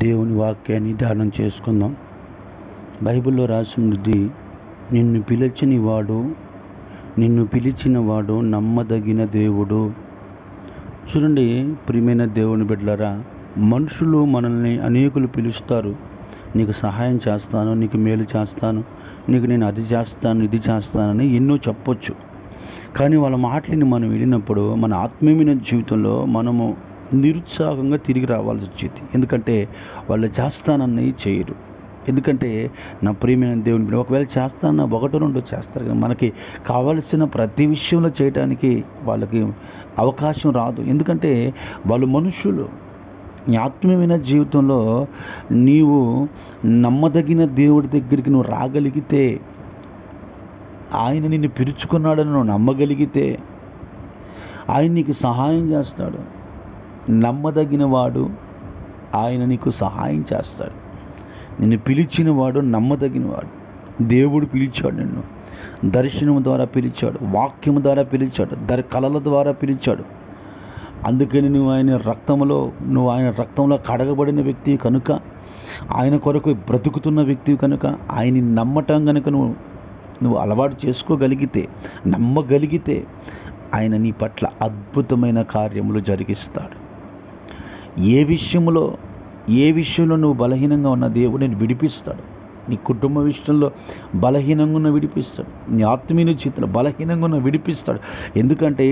దేవుని వాక్యాన్ని ధ్యానం చేసుకుందాం. బైబిల్లో రాసినది, నిన్ను పిలిచిన వాడు నమ్మదగిన దేవుడు. చూడండి ప్రియమైన దేవుని బిడ్డలారా, మనుషులు మనల్ని అనేకులు పిలుస్తారు. నీకు సహాయం చేస్తాను, నీకు మేలు చేస్తాను, నీకు నేను అది చేస్తాను, ఇది చేస్తానని ఎన్నో చెప్పొచ్చు. కానీ వాళ్ళ మాటలని మనం వినినప్పుడు మన ఆత్మీయమైన జీవితంలో మనము నిరుత్సాహంగా తిరిగి రావాల్సి వచ్చేది. ఎందుకంటే వాళ్ళు చేస్తానని చేయరు. ఎందుకంటే నా ప్రియమైన దేవుని ఒకవేళ చేస్తానన్న 1-2 చేస్తారు, కానీ మనకి కావలసిన ప్రతి విషయంలో చేయడానికి వాళ్ళకి అవకాశం రాదు. ఎందుకంటే వాళ్ళు మనుషులు. నీ ఆత్మీయమైన జీవితంలో నీవు నమ్మదగిన దేవుడి దగ్గరికి నువ్వు రాగలిగితే, ఆయన నిన్ను పిలుచుకున్నాడని నువ్వు నమ్మగలిగితే ఆయన నీకు సహాయం చేస్తాడు. నమ్మదగిన వాడు ఆయన నీకు సహాయం చేస్తాడు. నిన్ను పిలిచిన వాడు నమ్మదగిన వాడు. దేవుడు పిలిచాడు, నిన్ను దర్శనం ద్వారా పిలిచాడు, వాక్యము ద్వారా పిలిచాడు, కళల ద్వారా పిలిచాడు. అందుకని నువ్వు ఆయన రక్తంలో కడగబడిన వ్యక్తి కనుక, ఆయన కొరకు బ్రతుకుతున్న వ్యక్తి కనుక, ఆయన నమ్మటం కనుక నువ్వు అలవాటు చేసుకోగలిగితే, నమ్మగలిగితే ఆయన నీ పట్ల అద్భుతమైన కార్యములు జరిగిస్తాడు. ఏ విషయంలో నువ్వు బలహీనంగా ఉన్న దేవుడు నేను విడిపిస్తాడు. నీ కుటుంబ విషయంలో బలహీనంగా ఉన్న విడిపిస్తాడు. నీ ఆత్మీయ జీవితంలో బలహీనంగా ఉన్న విడిపిస్తాడు. ఎందుకంటే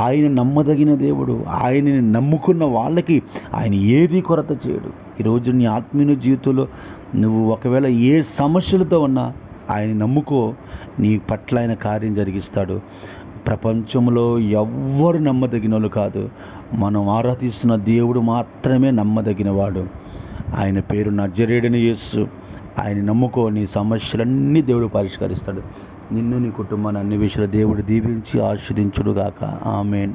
ఆయన నమ్మదగిన దేవుడు. ఆయనని నమ్ముకున్న వాళ్ళకి ఆయన ఏది కొరత చేయడు. ఈరోజు నీ ఆత్మీయ జీవితంలో నువ్వు ఒకవేళ ఏ సమస్యలతో ఉన్నా ఆయన నమ్ముకో, నీ పట్ల ఆయన కార్యం జరిగిస్తాడు. ప్రపంచంలో ఎవ్వరు నమ్మదగిన వాళ్ళు కాదు. మనం ఆరాధిస్తున్న దేవుడు మాత్రమే నమ్మదగినవాడు. ఆయన పేరు నజరేయుడైన యేసు. ఆయన నమ్ముకో, నీ సమస్యలన్నీ దేవుడు పరిష్కరిస్తాడు. నిన్ను నీ కుటుంబాన్ని అన్ని విషయాలు దేవుడు దీవించి ఆశీర్వదించుడుగాక. ఆమేన్.